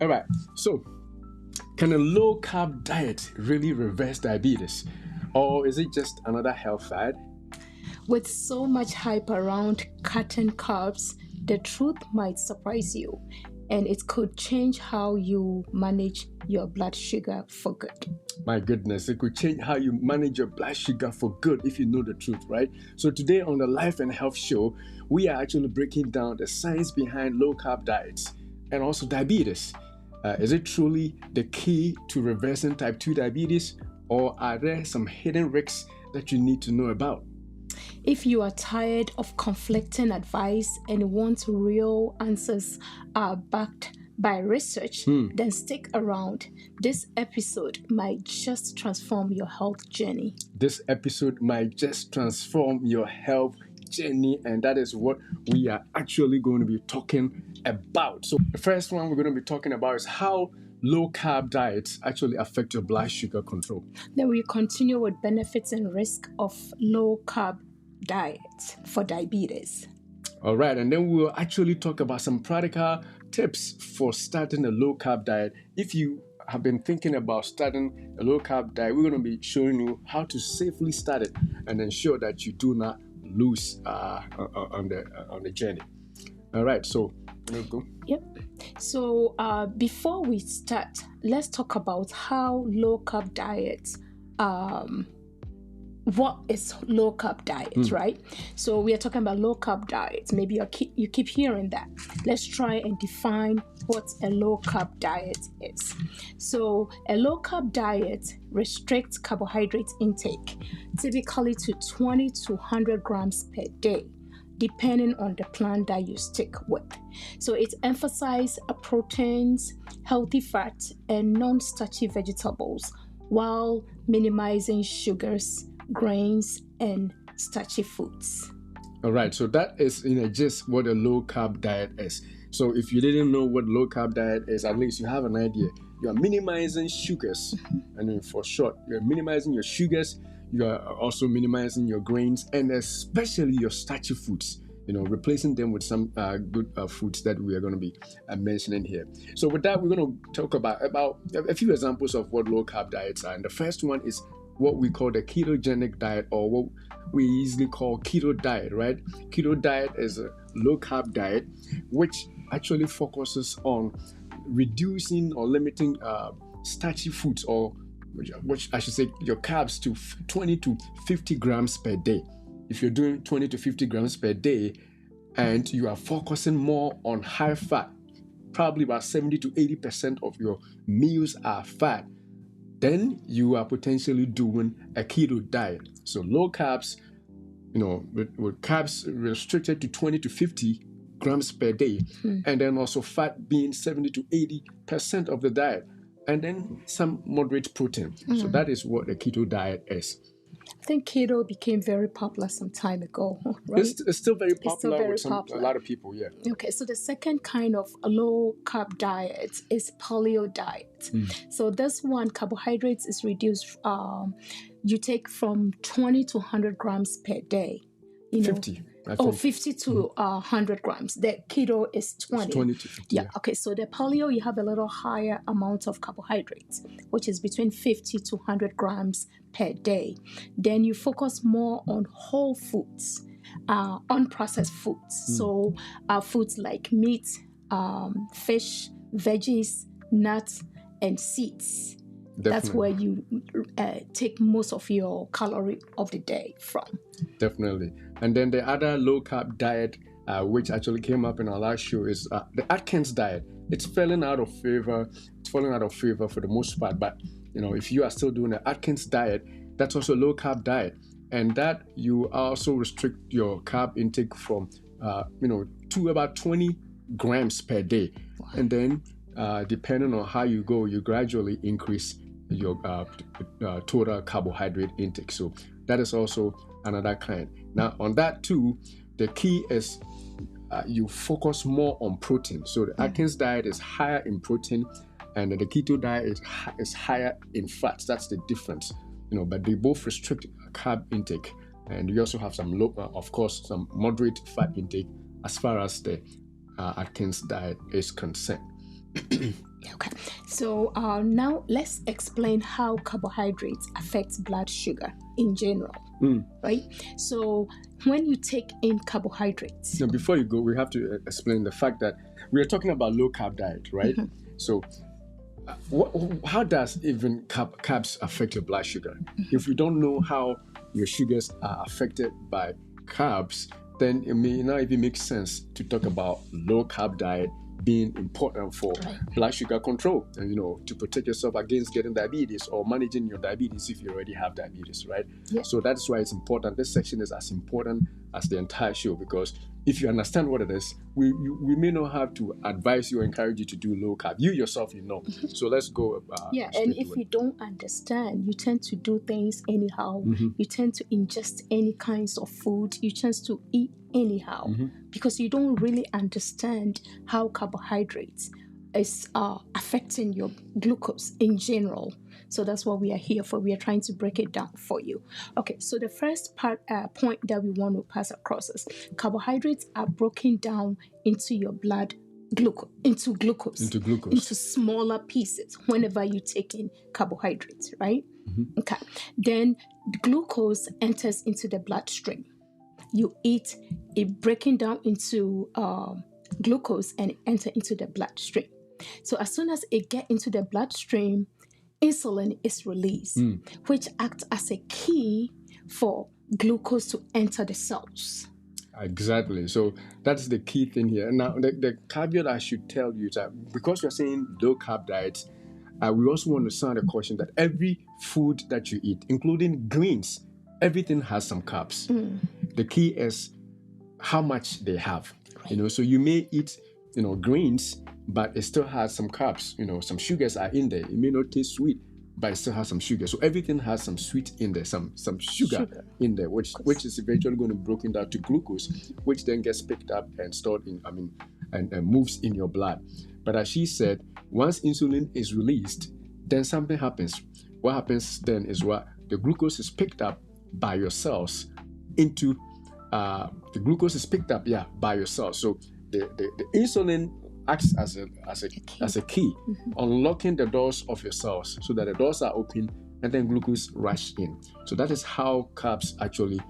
All right. So, can a low-carb diet really reverse diabetes? Or is it just another health fad? With so much hype around cutting carbs, the truth might surprise you, and it could change how you manage your blood sugar for good. My goodness, it could change how you manage your blood sugar for good if you know the truth, right? So today on the Life and Health Show, we are actually breaking down the science behind low-carb diets and also diabetes. Is it truly the key to reversing type 2 diabetes, or are there some hidden risks that you need to know about? If you are tired of conflicting advice and want real answers backed by research, then stick around. This episode might just transform your health journey. This episode might just transform your health journey, and that is what we are actually going to be talking about. So the first one we're going to be talking about is how low-carb diets actually affect your blood sugar control. Then we continue with benefits and risk of low-carb diets for diabetes. All right, and then we'll actually talk about some practical tips for starting a low-carb diet. If you have been thinking about starting a low-carb diet, we're going to be showing you how to safely start it and ensure that you do not lose on the journey. All right, so let's go. Yep. So before we start, let's talk about how low-carb diets. What is low-carb diet, right? So we are talking about low-carb diets. Maybe you keep hearing that. Let's try and define what a low-carb diet is. So a low-carb diet restricts carbohydrate intake, typically to 20 to 100 grams per day, depending on the plan that you stick with. So it emphasizes proteins, healthy fats, and non-starchy vegetables, while minimizing sugars, grains, and starchy foods. All right, so that is just what a low-carb diet is. So if you didn't know what low-carb diet is, at least you have an idea. You are minimizing sugars, and for short, you're minimizing your sugars. You are also minimizing your grains and especially your starchy foods. Replacing them with some good foods that we are going to be mentioning here. So with that, we're going to talk about a few examples of what low-carb diets are. And the first one is what we call the ketogenic diet, or what we easily call keto diet, right? Keto diet is a low-carb diet which actually focuses on reducing or limiting starchy foods, or which I should say your carbs, to 20 to 50 grams per day. If you're doing 20 to 50 grams per day and you are focusing more on high fat, probably about 70 to 80% of your meals are fat, then you are potentially doing a keto diet. So low carbs, with carbs restricted to 20 to 50 grams per day, and then also fat being 70 to 80% of the diet, and then some moderate protein. So that is what the keto diet is. I think keto became very popular some time ago, right? It's still very popular with a lot of people, yeah. Okay, so the second kind of low-carb diet is paleo diet. So this one, carbohydrates is reduced. You take from 20 to 100 grams per day. 50. 50 to 100 grams. The keto is 20. It's 20 to 50. Yeah, okay. So the paleo, you have a little higher amount of carbohydrates, which is between 50 to 100 grams per day. Then you focus more on whole foods, unprocessed foods. So foods like meat, fish, veggies, nuts, and seeds. Definitely. That's where you take most of your calorie of the day from. Definitely. And then the other low-carb diet, which actually came up in our last show, is the Atkins diet. It's falling out of favor. It's falling out of favor for the most part. But if you are still doing the Atkins diet, that's also a low-carb diet, and that you also restrict your carb intake from to about 20 grams per day. Wow. And then depending on how you go, you gradually increase your total carbohydrate intake. So that is also another kind. Now on that too, the key is you focus more on protein. So the Atkins diet is higher in protein, and the keto diet is higher in fats. That's the difference. But they both restrict carb intake, and you also have some of course, some moderate fat intake as far as the Atkins diet is concerned. Okay, So now let's explain how carbohydrates affect blood sugar in general, right? So when you take in carbohydrates. Now, before you go, we have to explain the fact that we are talking about low carb diet, right? So how does even carbs affect your blood sugar? If you don't know how your sugars are affected by carbs, then it may not even make sense to talk about low carb diet being important for blood sugar control and, you know, to protect yourself against getting diabetes or managing your diabetes if you already have diabetes, right? So that's why it's important. This section is as important as the entire show, because if you understand what it is, we may not have to advise you or encourage you to do low carb. You yourself, you know. So let's go. And if you don't understand, you tend to do things anyhow. You tend to ingest any kinds of food. You tend to eat anyhow because you don't really understand how carbohydrates is affecting your glucose in general. So that's what we are here for. We are trying to break it down for you. Okay, so the first point that we want to pass across is carbohydrates are broken down into your blood into smaller pieces whenever you take in carbohydrates, right? Okay. Then the glucose enters into the bloodstream. You eat it breaking down into glucose and enter into the bloodstream. So as soon as it gets into the bloodstream, insulin is released, which acts as a key for glucose to enter the cells. Exactly. So that's the key thing here. Now, the caveat I should tell you is that because you're saying low carb diets, we also want to sound a caution that every food that you eat, including greens, everything has some carbs. The key is how much they have. You know, so you may eat, you know, greens, but it still has some carbs. You know, some sugars are in there. It may not taste sweet, but it still has some sugar. So everything has some sweet in there, some sugar in there, which is eventually going to be broken down to glucose, which then gets picked up and stored in, and moves in your blood. But as she said, once insulin is released, then something happens. What happens then is what the glucose is picked up by your cells into by your cells. So the insulin acts as a key, unlocking the doors of your cells so that the doors are open and then glucose rush in. So that is how carbs actually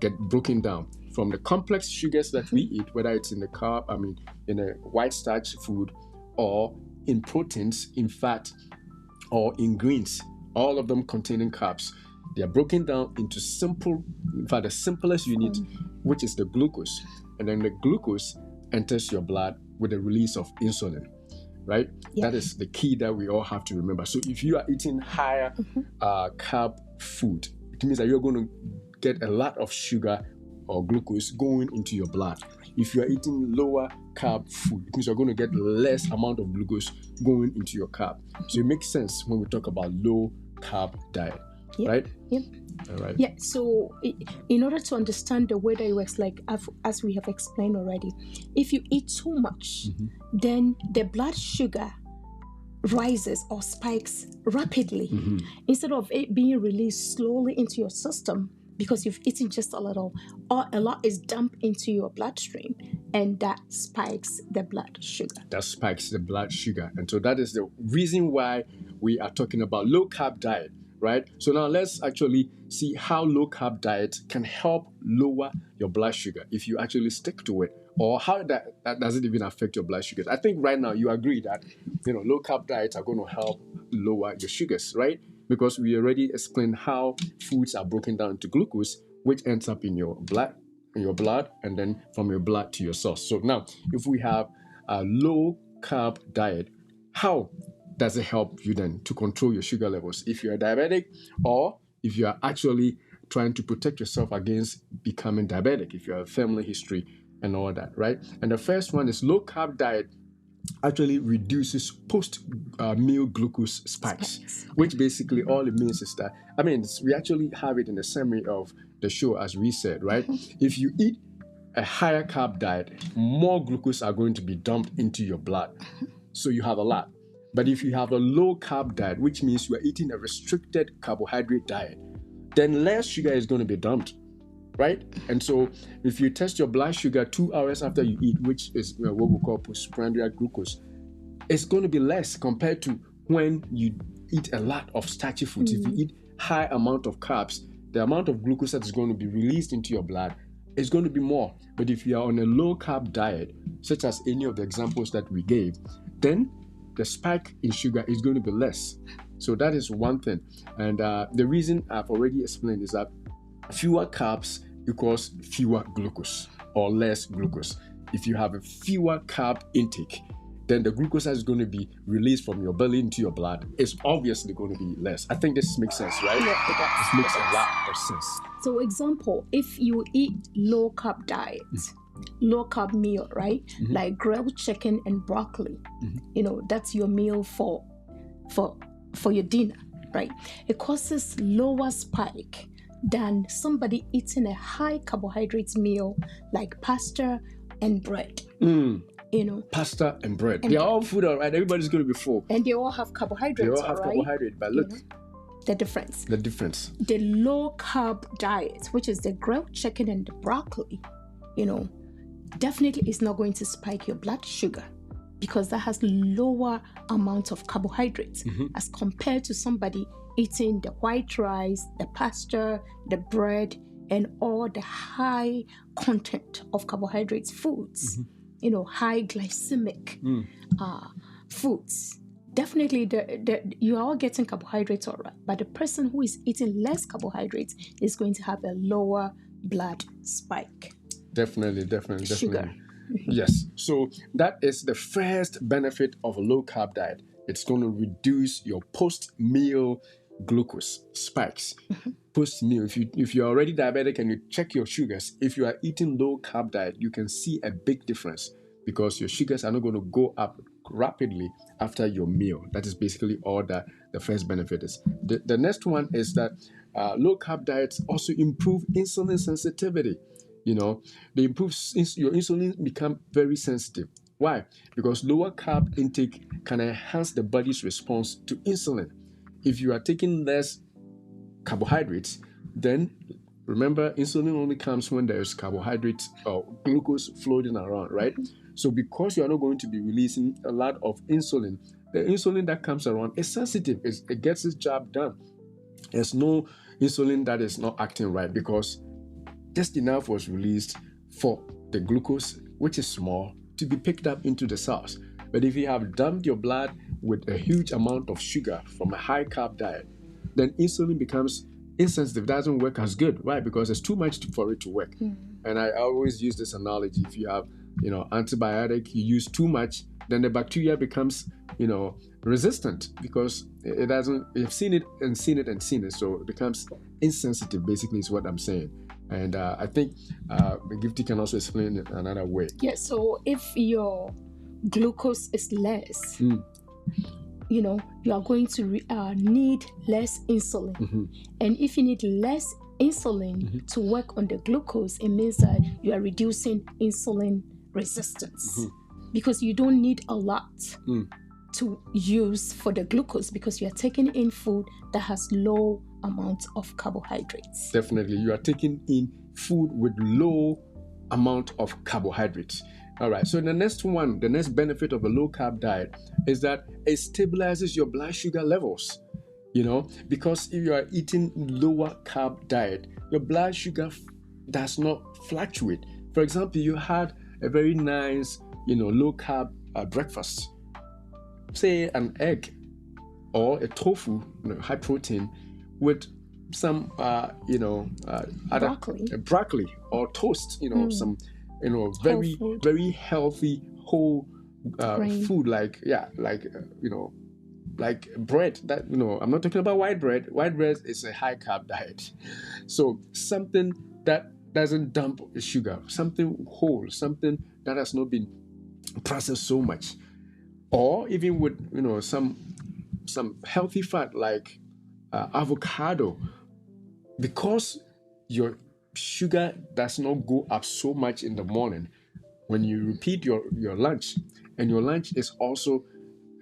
get broken down from the complex sugars that we eat, whether it's in in a white starch food or in proteins, in fat, or in greens, all of them containing carbs. They are broken down into the simplest unit, which is the glucose. And then the glucose enters your blood with the release of insulin, right? That is the key that we all have to remember. So if you are eating higher carb food, it means that you're going to get a lot of sugar or glucose going into your blood. If you are eating lower carb food, it means you're going to get less amount of glucose going into your carb. So it makes sense when we talk about low carb diet, right? All right. Yeah, so in order to understand the way that it works, like as we have explained already, if you eat too much, then the blood sugar rises or spikes rapidly instead of it being released slowly into your system because you've eaten just a little, or a lot is dumped into your bloodstream, and that spikes the blood sugar. And so that is the reason why we are talking about low carb diet. Right? So now let's actually see how low carb diet can help lower your blood sugar if you actually stick to it, or how that doesn't even affect your blood sugars. I think right now you agree that, you know, low carb diets are going to help lower your sugars, right? Because we already explained how foods are broken down into glucose, which ends up in your blood, and then from your blood to your cells. So now, if we have a low carb diet, how does it help you then to control your sugar levels if you're a diabetic, or if you are actually trying to protect yourself against becoming diabetic, if you have a family history and all that, right? And the first one is low carb diet actually reduces post-meal glucose spikes, which basically all it means is that, we actually have it in the summary of the show as we said, right? If you eat a higher carb diet, more glucose are going to be dumped into your blood. So you have a lot. But if you have a low carb diet, which means you are eating a restricted carbohydrate diet, then less sugar is going to be dumped, right? And so if you test your blood sugar 2 hours after you eat, which is what we call postprandial glucose, it's going to be less compared to when you eat a lot of starchy foods. If you eat high amount of carbs, the amount of glucose that is going to be released into your blood is going to be more. But if you are on a low carb diet, such as any of the examples that we gave, then the spike in sugar is going to be less. So that is one thing. And the reason I've already explained is that fewer carbs equals fewer glucose or less glucose. If you have a fewer carb intake, then the glucose that is going to be released from your belly into your blood is obviously going to be less. I think this makes sense, right? Yeah, it does. This makes a lot of sense. So, example, if you eat low carb diet, low carb meal, right? Like grilled chicken and broccoli, that's your meal for your dinner, right? It causes lower spike than somebody eating a high carbohydrates meal like pasta and bread. Pasta and bread. They're all food, all right. Everybody's going to be full. And they all have carbohydrates, But look, the difference. The low carb diet, which is the grilled chicken and the broccoli, definitely is not going to spike your blood sugar because that has lower amounts of carbohydrates as compared to somebody eating the white rice, the pasta, the bread, and all the high content of carbohydrates foods, high glycemic foods. Definitely, you are all getting carbohydrates, all right, but the person who is eating less carbohydrates is going to have a lower blood spike. Definitely. Sugar. Yes. So that is the first benefit of a low carb diet. It's going to reduce your post-meal glucose spikes. Post-meal, if you're already diabetic and you check your sugars, if you are eating low carb diet, you can see a big difference because your sugars are not going to go up rapidly after your meal. That is basically all that the first benefit is. The next one is that low carb diets also improve insulin sensitivity. They improve your insulin become very sensitive. Why? Because lower carb intake can enhance the body's response to insulin. If you are taking less carbohydrates, then remember insulin only comes when there's carbohydrates or glucose floating around, right? So because you are not going to be releasing a lot of insulin, the insulin that comes around is sensitive. It gets its job done. There's no insulin that is not acting right because just enough was released for the glucose, which is small, to be picked up into the cells. But if you have dumped your blood with a huge amount of sugar from a high carb diet, then insulin becomes insensitive, doesn't work as good. Why? Because there's too much for it to work. And I always use this analogy. If you have, antibiotic, you use too much, then the bacteria becomes, resistant because it doesn't, you've seen it, so it becomes insensitive, basically is what I'm saying. And I think Gifty can also explain it another way. Yeah, so if your glucose is less, you are going to need less insulin. And if you need less insulin to work on the glucose, it means that you are reducing insulin resistance because you don't need a lot to use for the glucose because you are taking in food that has low amounts of carbohydrates. Definitely. You are taking in food with low amount of carbohydrates. All right. So the next benefit of a low carb diet is that it stabilizes your blood sugar levels. Because if you are eating lower carb diet, your blood sugar does not fluctuate. For example, you had a very nice, low carb breakfast, say an egg or a tofu, high protein, with some, broccoli or toast, some, very, very healthy whole food like bread. That I'm not talking about white bread. White bread is a high carb diet. So something that doesn't dump sugar, something whole, something that has not been processed so much, or even with some healthy fat like avocado, because your sugar does not go up so much in the morning. When you repeat your lunch, and your lunch is also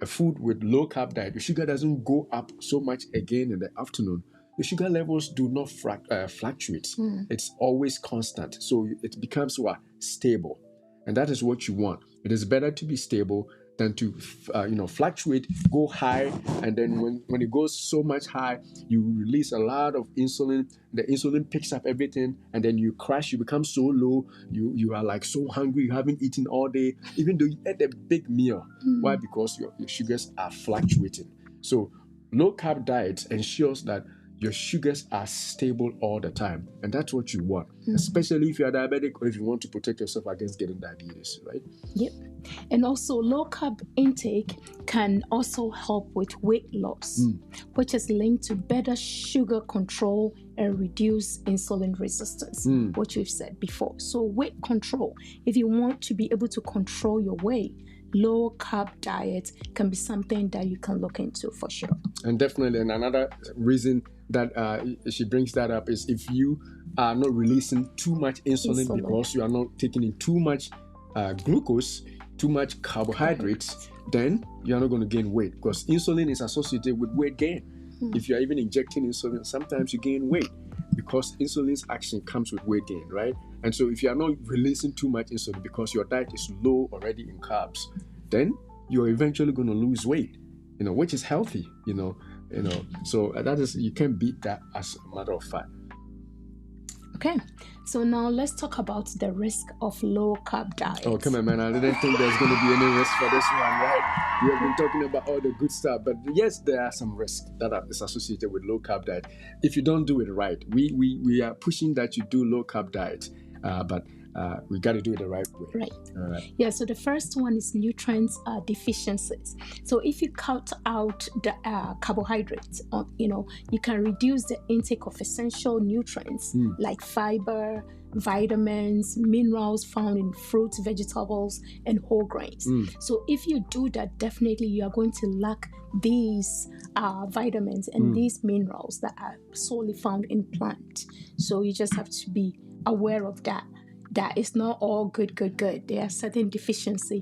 a food with low carb diet, your sugar doesn't go up so much again in the afternoon. The sugar levels do not fluctuate. It's always constant. So it becomes stable. And that is what you want. It is better to be stable than to fluctuate, go high, and then when it goes so much high, you release a lot of insulin. The insulin picks up everything, and then you crash. You become so low. You are like so hungry. You haven't eaten all day, even though you ate a big meal. Why? Because your sugars are fluctuating. So low carb diet ensures that your sugars are stable all the time, and that's what you want, especially if you're diabetic or if you want to protect yourself against getting diabetes, right? Yep. And also, low carb intake can also help with weight loss, which is linked to better sugar control and reduce insulin resistance, which we've said before. So, weight control, if you want to be able to control your weight, low carb diet can be something that you can look into for sure. And definitely, and another reason that she brings that up is if you are not releasing too much insulin because you are not taking in too much glucose, too much carbohydrates, then you're not going to gain weight, because insulin is associated with weight gain. If you're even injecting insulin, sometimes you gain weight because insulin's action comes with weight gain, right? And so if you are not releasing too much insulin because your diet is low already in carbs, then you're eventually going to lose weight, which is healthy, so that is, you can't beat that as a matter of fact. Okay, so now let's talk about the risk of low carb diet. Oh, come on, man. I didn't think there's going to be any risk for this one, right? We have been talking about all the good stuff, but yes, there are some risks that is associated with low carb diet. If you don't do it right, we are pushing that you do low carb diet, but we got to do it the right way. Right. All right. Yeah, so the first one is nutrients deficiencies. So if you cut out the carbohydrates, you can reduce the intake of essential nutrients like fiber, vitamins, minerals found in fruits, vegetables, and whole grains. So if you do that, definitely you are going to lack these vitamins and these minerals that are solely found in plant. So you just have to be aware of that. That is not all good. There are certain deficiencies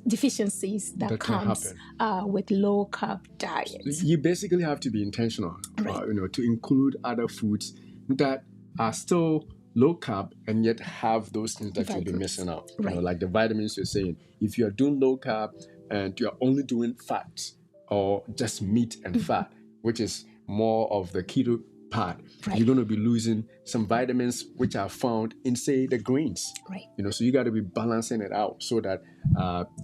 that comes with low carb diet. You basically have to be intentional, right. To include other foods that are still low carb and yet have those things that you'll be missing out. Right. Like the vitamins you're saying. If you're doing low carb and you're only doing fats or just meat and fat, which is more of the keto part, you're going to be losing some vitamins which are found in, say, the greens. Right. So you got to be balancing it out so that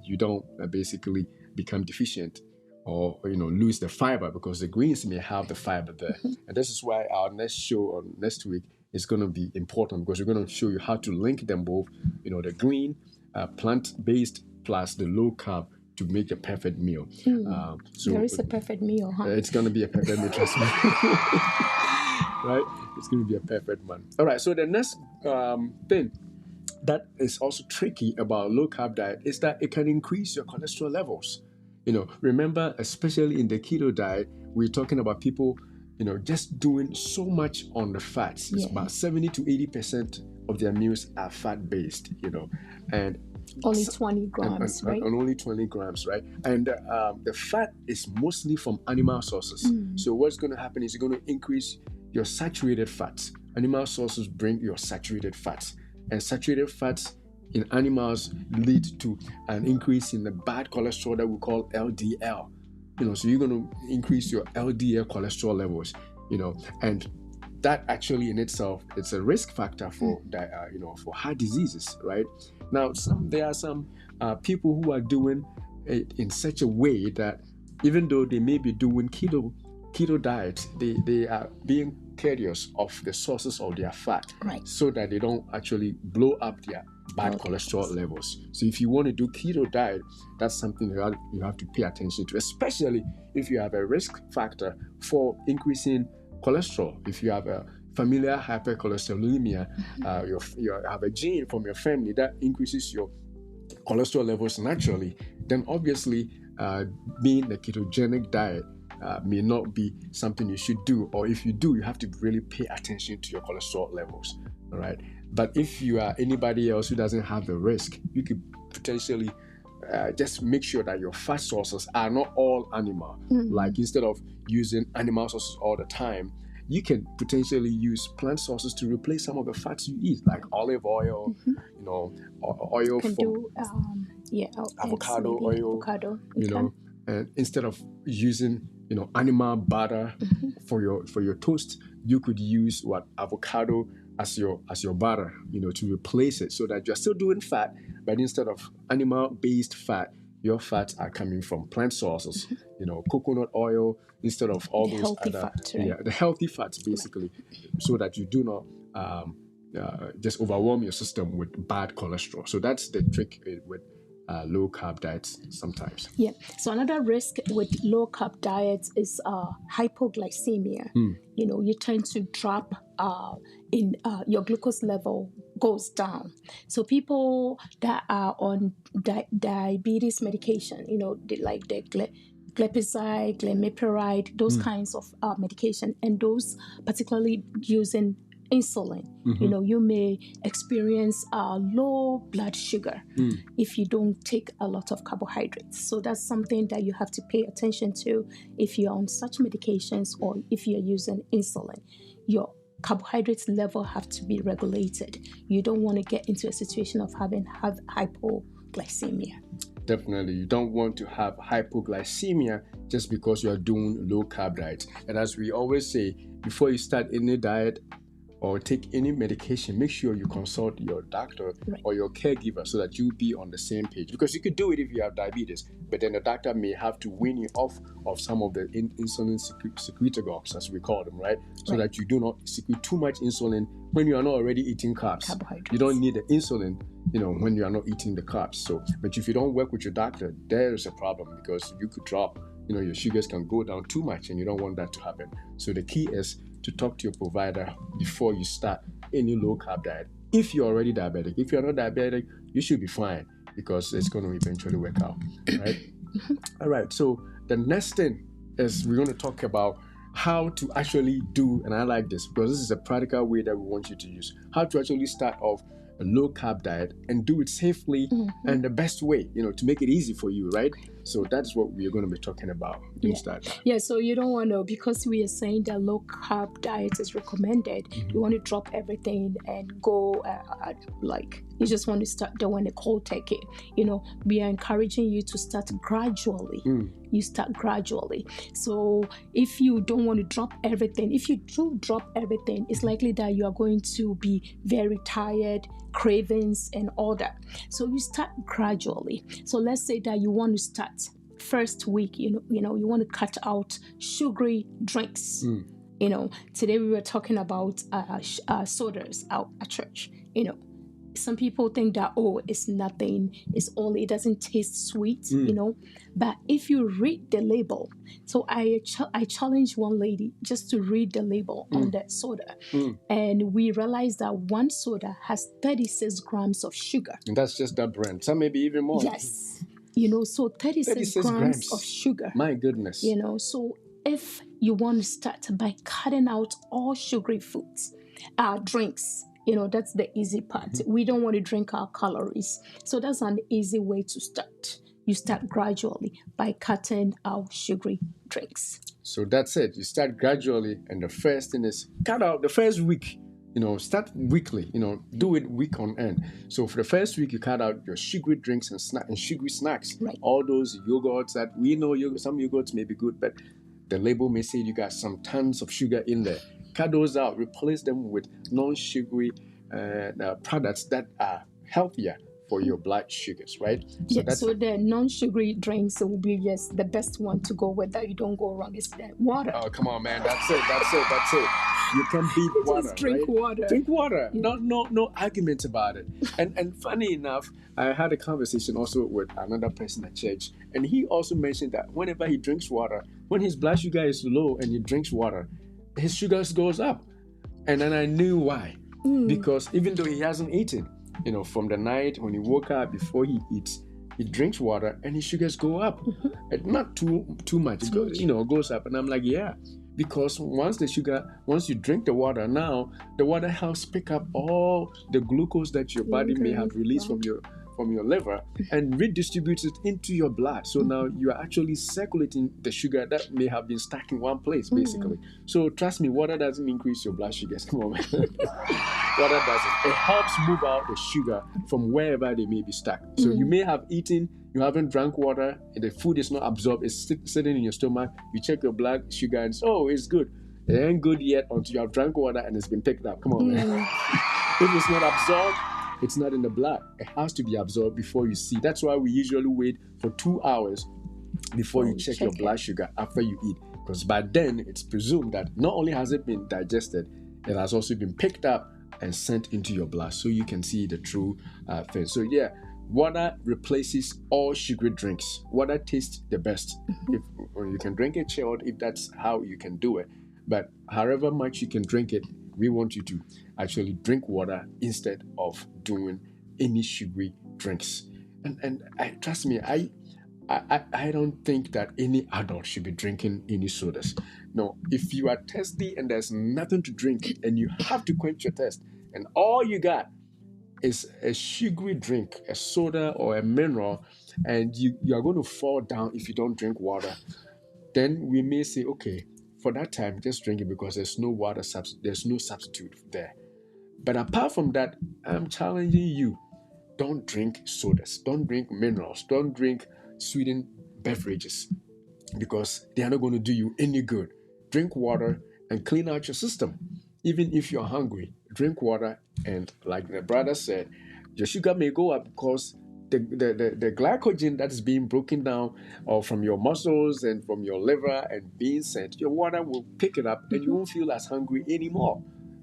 you don't basically become deficient or lose the fiber, because the greens may have the fiber there. And this is why our next show on next week is going to be important, because we're going to show you how to link them both, the green, plant-based plus the low carb to make a perfect meal. So there is a perfect meal, huh? It's going to be a perfect meal, trust me. Right? It's going to be a perfect one. All right, so the next thing that is also tricky about low carb diet is that it can increase your cholesterol levels. Remember, especially in the keto diet, we're talking about people, just doing so much on the fats. It's about 70 to 80% of their meals are fat-based, and only 20 grams, right? And only 20 grams, right? And the fat is mostly from animal sources. So what's going to happen is you're going to increase your saturated fats. Animal sources bring your saturated fats. And saturated fats in animals lead to an increase in the bad cholesterol that we call LDL. So you're going to increase your LDL cholesterol levels, and that actually in itself, it's a risk factor for for heart diseases, right? Now, there are some people who are doing it in such a way that even though they may be doing keto diet, they are being carriers of the sources of their fat, right, so that they don't actually blow up their bad cholesterol levels. So if you want to do keto diet, that's something you have to pay attention to, especially if you have a risk factor for increasing cholesterol. If you have a familial hypercholesterolemia, you have a gene from your family that increases your cholesterol levels naturally, then obviously being a ketogenic diet may not be something you should do, or if you do, you have to really pay attention to your cholesterol levels. All right. But if you are anybody else who doesn't have the risk, you could potentially just make sure that your fat sources are not all animal. Like instead of using animal sources all the time, you can potentially use plant sources to replace some of the fats you eat, like olive oil, oil. You can do Yeah, avocado maybe oil, avocado. you know, and instead of using, animal butter for your toast, you could use avocado as your butter, to replace it, so that you're still doing fat, but instead of animal-based fat, your fats are coming from plant sources, coconut oil, instead of all The those healthy other, fats, right? the healthy fats, basically, so that you do not just overwhelm your system with bad cholesterol. So that's the trick with low carb diets sometimes. Yeah. So another risk with low carb diets is hypoglycemia. You tend to drop in your glucose level goes down. So people that are on diabetes medication, like the glipizide, glimepiride, those kinds of medication, and those particularly using insulin, you may experience low blood sugar if you don't take a lot of carbohydrates. So that's something that you have to pay attention to if you're on such medications or if you're using insulin. Your carbohydrates level have to be regulated. You don't want to get into a situation of have hypoglycemia. Definitely, you don't want to have hypoglycemia just because you are doing low carb diet. And as we always say, before you start any diet or take any medication, make sure you consult your doctor or your caregiver so that you be on the same page. Because you could do it if you have diabetes, but then the doctor may have to wean you off of some of the insulin secretagogues, as we call them, right? So that you do not secrete too much insulin when you are not already eating carbs. You don't need the insulin, when you are not eating the carbs. So, but if you don't work with your doctor, there's a problem, because you could drop, your sugars can go down too much, and you don't want that to happen. So the key is to talk to your provider before you start any low carb diet. If you're already diabetic, if you're not diabetic, you should be fine, because it's going to eventually work out, right? All right. So the next thing is we're going to talk about how to actually do, and I like this because this is a practical way that we want you to use, how to actually start off a low carb diet and do it safely and the best way, to make it easy for you, right? So that's what we're going to be talking about instead. Yeah, so you don't want to, because we are saying that low carb diet is recommended, you want to drop everything and go you just want to start the one they call take it. We are encouraging you to start gradually. You start gradually. So if you don't want to drop everything, if you do drop everything, it's likely that you are going to be very tired, cravings and all that. So you start gradually. So let's say that you want to start first week, you want to cut out sugary drinks. Today we were talking about sodas out at church. Some people think that, it's nothing, it doesn't taste sweet, but if you read the label, so I challenged one lady just to read the label on that soda, and we realized that one soda has 36 grams of sugar. And that's just that brand. Some maybe even more. Yes. So 36 grams of sugar. My goodness. So if you want to start by cutting out all sugary foods, drinks, that's the easy part. We don't want to drink our calories. So that's an easy way to start. You start gradually by cutting out sugary drinks. So that's it. You start gradually, and the first thing is cut out the first week. Start weekly. Do it week on end. So for the first week, you cut out your sugary drinks and sugary snacks. Right. All those yogurts that we know, some yogurts may be good, but the label may say you got some tons of sugar in there. Cut those out. Replace them with non-sugary products that are healthier for your blood sugars, right? So the non-sugary drinks will be the best one to go with, that you don't go wrong. Is the water. Oh, come on, man. That's it. You can beat water. Just drink water. Drink water. Yeah. No argument about it. And funny enough, I had a conversation also with another person at church, and he also mentioned that whenever he drinks water, when his blood sugar is low and he drinks water, his sugars goes up. And then I knew why. Because even though he hasn't eaten, from the night when he woke up before he eats, he drinks water and his sugars go up. And not too much. It goes up. And I'm like, yeah. Because once you drink the water, now the water helps pick up all the glucose that your body may have released from from your liver and redistributes it into your blood. So now you are actually circulating the sugar that may have been stuck in one place, basically. So trust me, water doesn't increase your blood sugars. Come on, man. Water doesn't. It helps move out the sugar from wherever they may be stuck. So you may have eaten, you haven't drank water, and the food is not absorbed, it's sitting in your stomach. You check your blood sugar and it's good. It ain't good yet until you have drank water and it's been picked up. Come on, man. If it's not absorbed, it's not in the blood. It has to be absorbed before you see. That's why we usually wait for 2 hours before you check your blood sugar after you eat. Because by then, it's presumed that not only has it been digested, it has also been picked up and sent into your blood so you can see the true thing. So yeah, water replaces all sugary drinks. Water tastes the best. Or you can drink it chilled if that's how you can do it. But however much you can drink it, we want you to actually drink water instead of doing any sugary drinks. And trust me, I don't think that any adult should be drinking any sodas. No, if you are thirsty and there's nothing to drink and you have to quench your thirst and all you got is a sugary drink, a soda or a mineral, and you are going to fall down if you don't drink water, then we may say, okay, for that time, just drink it because there's no water, there's no substitute there. But apart from that, I'm challenging you, don't drink sodas, don't drink minerals, don't drink sweetened beverages because they are not going to do you any good. Drink water and clean out your system. Even if you're hungry, drink water, and like the brother said, your sugar may go up because the glycogen that is being broken down from your muscles and from your liver and being sent, your water will pick it up and you won't feel as hungry anymore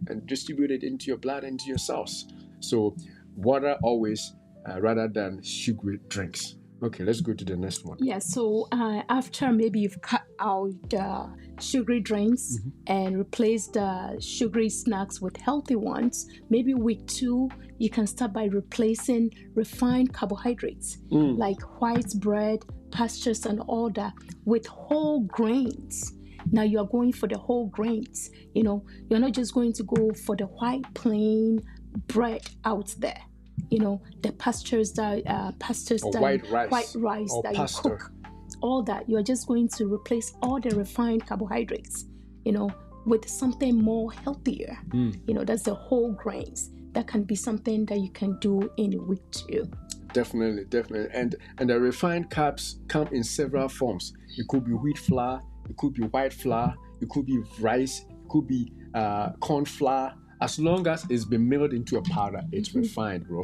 and distribute it into your blood and into your cells. So water always rather than sugary drinks. Okay, let's go to the next one. Yeah, so after maybe you've cut out the sugary drinks and replaced the sugary snacks with healthy ones, maybe week 2, you can start by replacing refined carbohydrates like white bread, pastures, and all that with whole grains. Now you are going for the whole grains. You're not just going to go for the white plain bread out there. The pastures that white rice or that pasta. you cook, all that. You are just going to replace all the refined carbohydrates, with something more healthier. That's the whole grains. That can be something that you can do in a week too. Definitely. And the refined carbs come in several forms. It could be wheat flour, it could be white flour, it could be rice, it could be corn flour. As long as it's been milled into a powder, it's refined, bro.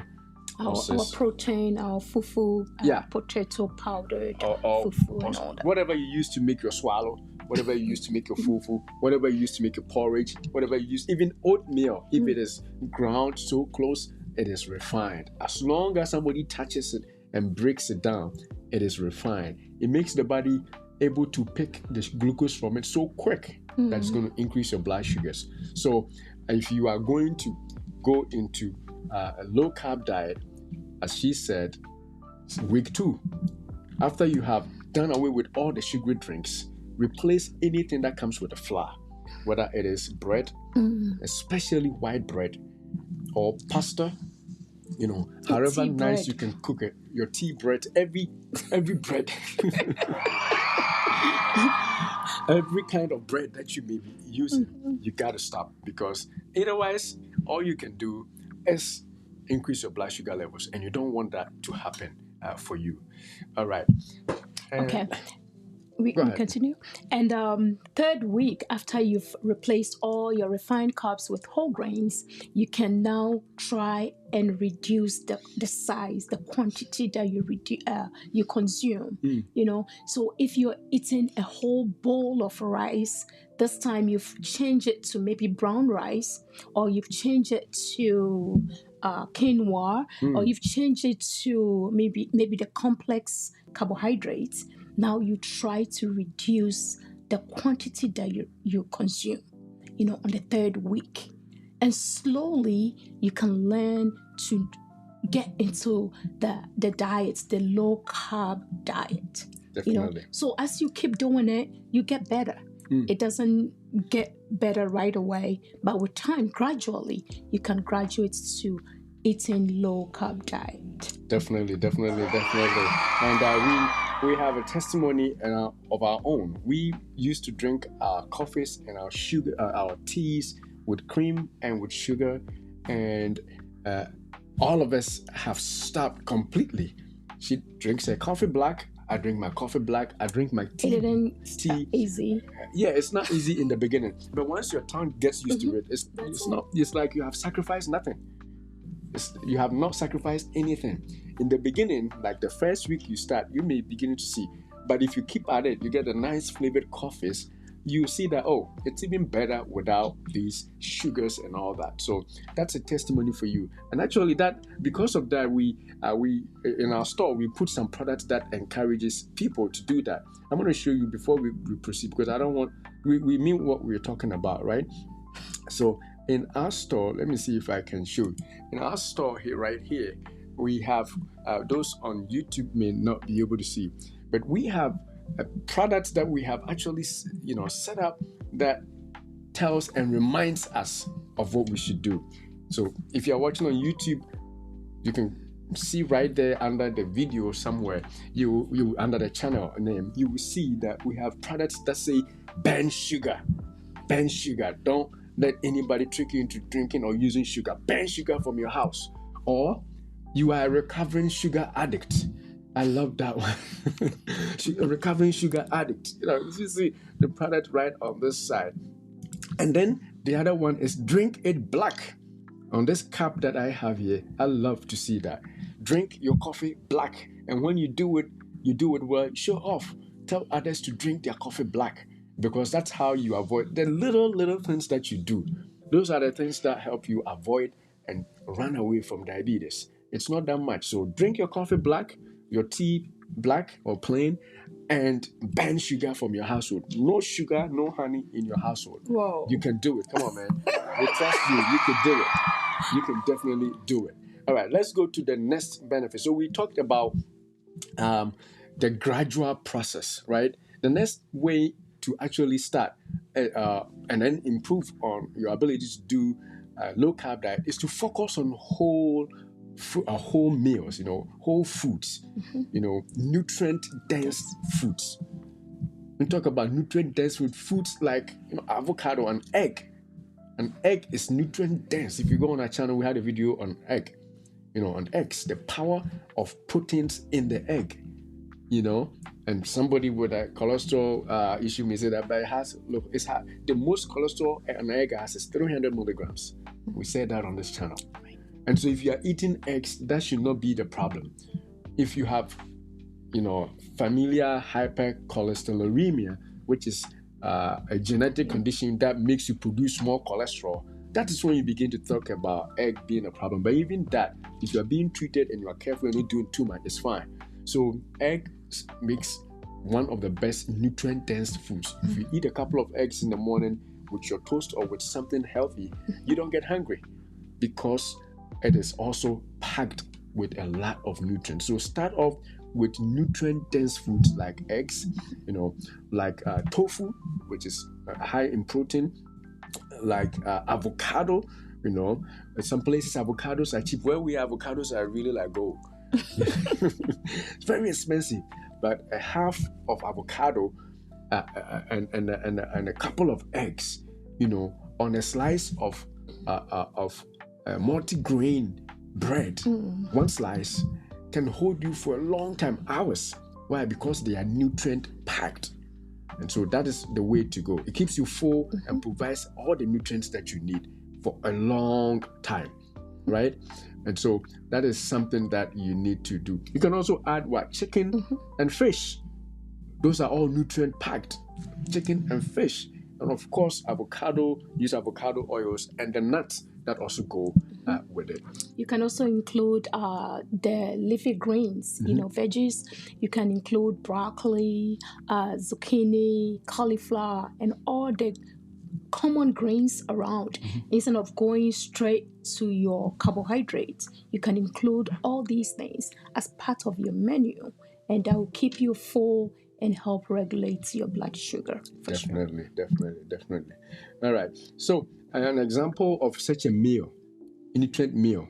Our protein, our fufu, potato powder, fufu, and all that. Whatever you use to make your swallow, whatever you use to make your fufu, whatever you use to make your porridge, whatever you use, even oatmeal, if it is ground so close, it is refined. As long as somebody touches it and breaks it down, it is refined. It makes the body able to pick the glucose from it so quick that it's going to increase your blood sugars. So if you are going to go into a low-carb diet, as she said, week 2, after you have done away with all the sugary drinks, replace anything that comes with a flour, whether it is bread, especially white bread, or pasta, however nice you can cook it, your tea bread, every bread, every kind of bread that you may be using, you got to stop, because otherwise, all you can do is increase your blood sugar levels, and you don't want that to happen for you. All right. Okay. We can continue. And 3rd week, after you've replaced all your refined carbs with whole grains, you can now try and reduce the size, the quantity that you consume. So if you're eating a whole bowl of rice, this time you've changed it to maybe brown rice, or you've changed it to quinoa, or you've changed it to maybe the complex carbohydrates. Now you try to reduce the quantity that you consume, on the 3rd week. And slowly you can learn to get into the diet, the low-carb diet. Definitely. So as you keep doing it, you get better. It doesn't get better right away, but with time, gradually, you can graduate to eating low carb diet. Definitely. And we have a testimony of our own. We used to drink our coffees and our sugar, our teas with cream and with sugar, and all of us have stopped completely. She drinks her coffee black. I drink my coffee black. I drink my tea. It didn't start easy. Yeah, it's not easy in the beginning, but once your tongue gets used to it, it's not. It's like you have sacrificed nothing. You have not sacrificed anything. In the beginning, like the first week you start, you may begin to see. But if you keep at it, you get the nice flavored coffees. You see that, oh, it's even better without these sugars and all that. So that's a testimony for you. And actually, that because of that, we in our store we put some products that encourages people to do that. I'm going to show you before we proceed, because I don't want we mean what we're talking about, right? So in our store, let me see if I can show you. In our store here, right here, we have those on YouTube may not be able to see, but we have products that we have actually, set up that tells and reminds us of what we should do. So if you're watching on YouTube, you can see right there under the video somewhere, you under the channel name, you will see that we have products that say ban sugar. Ban sugar. Don't let anybody trick you into drinking or using sugar. Ban sugar from your house. Or you are a recovering sugar addict. I love that one. A recovering sugar addict. You see the product right on this side. And then the other one is drink it black. On this cup that I have here, I love to see that. Drink your coffee black. And when you do it well. Show off. Tell others to drink their coffee black, because that's how you avoid the little things that you do. Those are the things that help you avoid and run away from diabetes. It's not that much. So drink your coffee black, your tea black or plain, and ban sugar from your household. No sugar, no honey in your household. Whoa. You can do it. Come on, man. We trust you. You can do it. You can definitely do it. All right, let's go to the next benefit. So we talked about the gradual process, right? The next way to actually start and then improve on your ability to do low carb diet is to focus on whole meals, whole foods, nutrient dense foods. We talk about nutrient dense foods like avocado and egg. An egg is nutrient dense. If you go on our channel, we had a video on egg, on eggs, the power of proteins in the egg, and somebody with a cholesterol issue may say that, but the most cholesterol an egg has is 300 milligrams. We said that on this channel. And so if you are eating eggs, that should not be the problem. If you have, familial hypercholesterolemia, which is a genetic condition that makes you produce more cholesterol, that is when you begin to talk about egg being a problem. But even that, if you are being treated and you are careful and not doing too much, it's fine. So egg makes one of the best nutrient-dense foods. If you eat a couple of eggs in the morning with your toast or with something healthy, you don't get hungry, because it is also packed with a lot of nutrients. So start off with nutrient-dense foods like eggs, like tofu, which is high in protein, like avocado. In some places avocados are cheap. Where we are, avocados are really like gold. It's very expensive, but a half of avocado and a couple of eggs, on a slice of multi-grain bread, one slice can hold you for a long time, hours. Why? Because they are nutrient packed. And so that is the way to go. It keeps you full and provides all the nutrients that you need for a long time, right? And so that is something that you need to do. You can also add chicken and fish. Those are all nutrient packed. Chicken and fish. And of course, use avocado oils and the nuts that also go with it. You can also include the leafy greens, veggies. You can include broccoli, zucchini, cauliflower, and all the common grains around. Instead of going straight to your carbohydrates, you can include all these things as part of your menu, and that will keep you full and help regulate your blood sugar. Definitely. All right. So an example of such a meal, nutrient meal,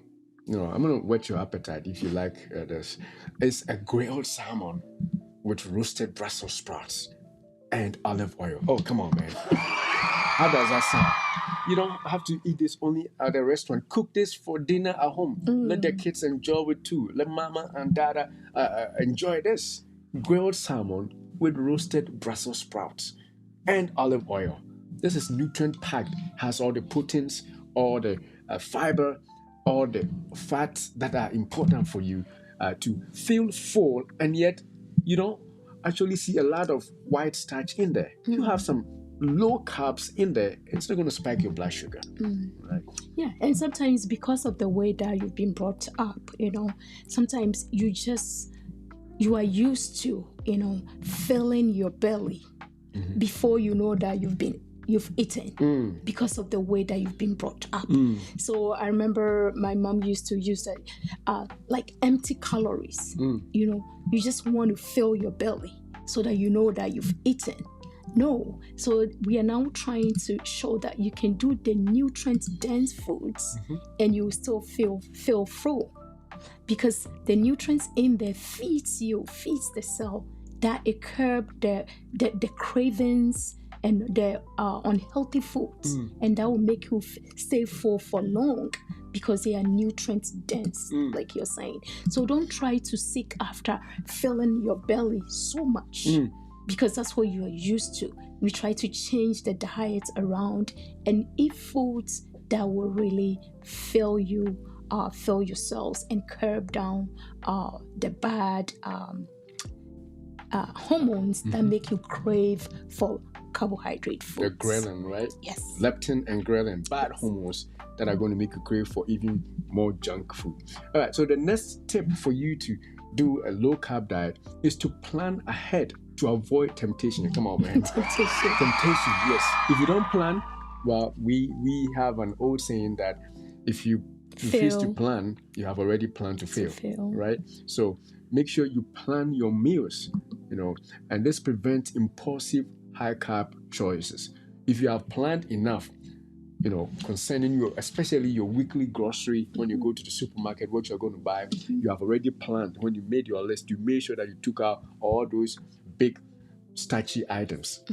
I'm gonna whet your appetite if you like this. It's a grilled salmon with roasted Brussels sprouts and olive oil. Oh, come on, man. How does that sound? You don't have to eat this only at a restaurant. Cook this for dinner at home. Let the kids enjoy it too. Let mama and dada enjoy this. Grilled salmon with roasted Brussels sprouts and olive oil. This is nutrient packed, has all the proteins, all the fiber, all the fats that are important for you to feel full, and yet you don't actually see a lot of white starch in there. You have some low carbs in there. It's not going to spike your blood sugar. Right? Yeah, and sometimes because of the way that you've been brought up, sometimes you are used to, filling your belly before you know that you've eaten because of the way that you've been brought up. So I remember my mom used to use that like empty calories. You just want to fill your belly so that you know that you've eaten. No. So we are now trying to show that you can do the nutrient-dense foods and you still feel full. Because the nutrients in there feeds the cell, that it curb the cravings and the unhealthy foods, and that will make you stay full for long because they are nutrient dense, like you're saying. So don't try to seek after filling your belly so much because that's what you are used to. We try to change the diet around and eat foods that will really fill your cells and curb down the bad hormones that make you crave for carbohydrate foods. The ghrelin, right? Yes. Leptin and ghrelin, bad hormones that are going to make you crave for even more junk food. All right, so the next tip for you to do a low carb diet is to plan ahead to avoid temptation. Come on, man. Temptation, yes. If you don't plan, well, we have an old saying that if you refuse to plan, you have already planned to fail, right? So make sure you plan your meals, and this prevents impulsive high carb choices. If you have planned enough, concerning especially your weekly grocery, when you go to the supermarket, what you're going to buy, you have already planned. When you made your list, you made sure that you took out all those big starchy items.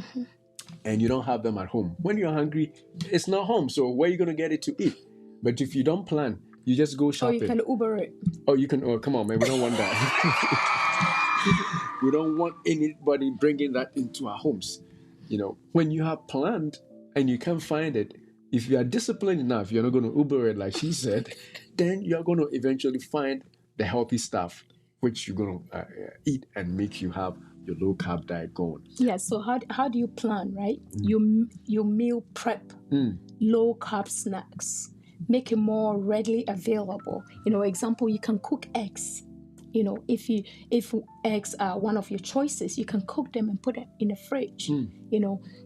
And you don't have them at home. When you're hungry, it's not home. So where are you going to get it to eat? But if you don't plan, you just go shopping. Or you can Uber it. Oh, come on, man. We don't want that. We don't want anybody bringing that into our homes. When you have planned and you can't find it, if you are disciplined enough, you're not going to Uber it like she said, then you're going to eventually find the healthy stuff, which you're going to eat and make you have your low carb diet going. Yeah, so how do you plan, right? You meal prep low carb snacks. Make it more readily available. Example, you can cook eggs. If eggs are one of your choices, you can cook them and put it in the fridge.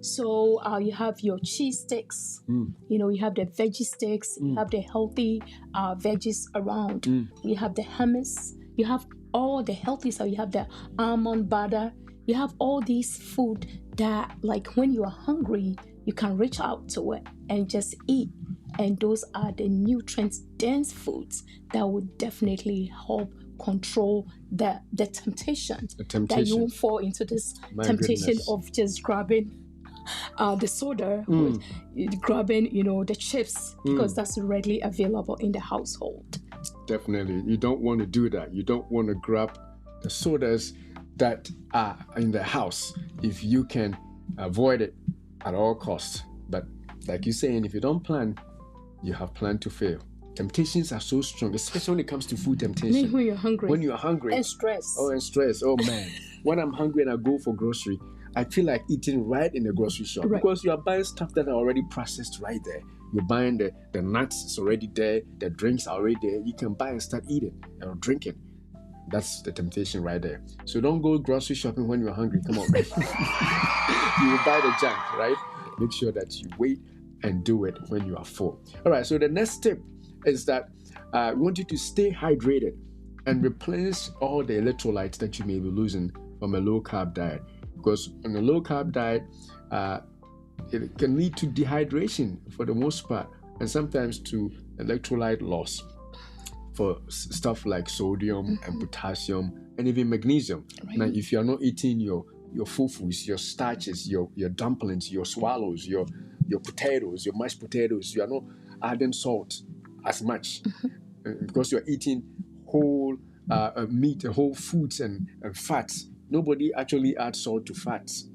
So you have your cheese sticks. You have the veggie sticks. You have the healthy veggies around. You have the hummus. You have all the healthy stuff. You have the almond butter. You have all these food that, like, when you are hungry, you can reach out to it and just eat. And those are the nutrient-dense foods that would definitely help control the temptation. That you won't fall into this temptation of just grabbing the soda, or grabbing, the chips, because that's readily available in the household. Definitely. You don't want to do that. You don't want to grab the sodas that are in the house if you can avoid it at all costs. But like you're saying, if you don't plan, you have planned to fail. Temptations are so strong, especially when it comes to food temptation. When you're hungry. When you're hungry. And stress. And stress. Oh, man. When I'm hungry and I go for grocery, I feel like eating right in the grocery shop. Right. Because you are buying stuff that are already processed right there. You're buying the nuts, it's already there. The drinks are already there. You can buy and start eating or drinking. That's the temptation right there. So don't go grocery shopping when you're hungry. Come on, man. You will buy the junk, right? Make sure that you wait and do it when you are full. All right, so the next tip is that I want you to stay hydrated and replenish all the electrolytes that you may be losing from a low-carb diet. Because on a low-carb diet, it can lead to dehydration for the most part, and sometimes to electrolyte loss. for stuff like sodium and potassium and even magnesium. Right. Now, if you are not eating your fufus, your starches, your dumplings, your swallows, your potatoes, your mashed potatoes, you are not adding salt as much because you are eating whole meat, whole foods and fats. Nobody actually adds salt to fats,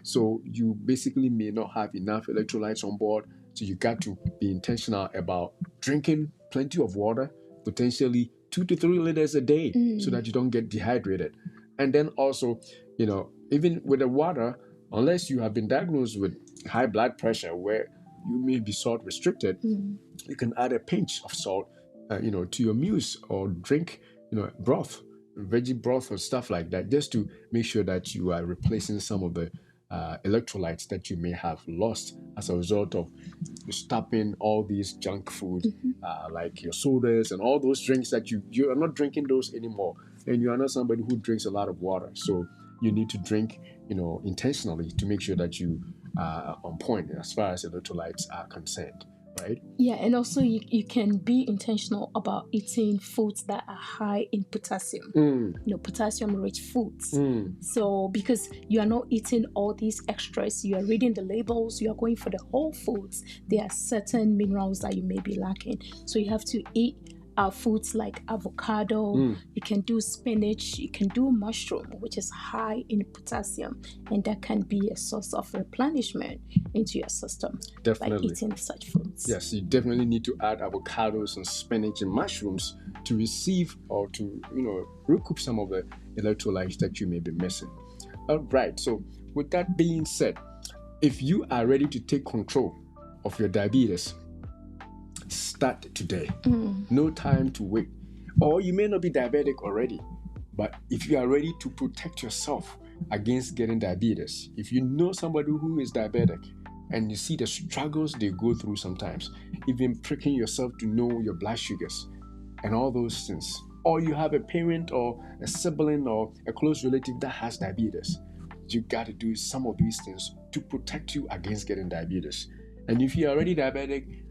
So you basically may not have enough electrolytes on board. So you got to be intentional about drinking plenty of water, potentially 2 to 3 liters a day, so that you don't get dehydrated. And then also, even with the water, unless you have been diagnosed with high blood pressure where you may be salt restricted, you can add a pinch of salt, to your meals or drink, broth, veggie broth or stuff like that, just to make sure that you are replacing some of the electrolytes that you may have lost as a result of stopping all these junk food, like your sodas and all those drinks that you are not drinking those anymore, and you are not somebody who drinks a lot of water. So you need to drink, intentionally to make sure that you are on point as far as electrolytes are concerned. Right? Yeah, and also you can be intentional about eating foods that are high in potassium, potassium-rich foods. So because you are not eating all these extras, you are reading the labels, you are going for the whole foods, there are certain minerals that you may be lacking. So you have to eat foods like avocado, you can do spinach, you can do mushroom, which is high in potassium, and that can be a source of replenishment into your system. Definitely. By eating such foods. Yes, you definitely need to add avocados and spinach and mushrooms to receive or to, recoup some of the electrolytes that you may be missing. All right, so with that being said, if you are ready to take control of your diabetes, start today. No time to wait. Or you may not be diabetic already, but if you are ready to protect yourself against getting diabetes, if you know somebody who is diabetic and you see the struggles they go through sometimes, even pricking yourself to know your blood sugars and all those things, or you have a parent or a sibling or a close relative that has diabetes, you got to do some of these things to protect you against getting diabetes. And if you're already diabetic,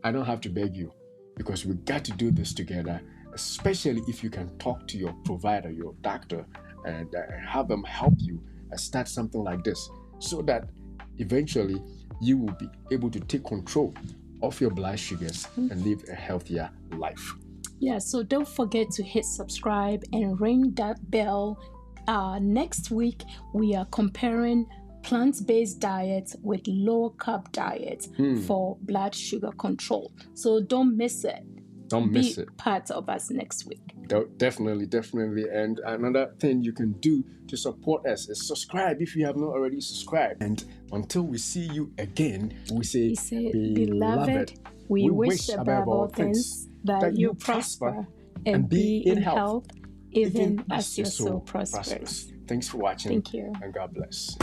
I don't have to beg you, because we got to do this together, especially if you can talk to your provider, your doctor, and have them help you start something like this, so that eventually you will be able to take control of your blood sugars and live a healthier life. Yeah, so don't forget to hit subscribe and ring that bell. Next week, we are comparing plant-based diet with low-carb diet for blood sugar control. So don't miss it. Don't miss it. Be part of us next week. Definitely. And another thing you can do to support us is subscribe if you have not already subscribed. And until we see you again, we say, beloved, we wish above all things that you prosper and be in health, even as your soul prospers. Thanks for watching. Thank you. And God bless.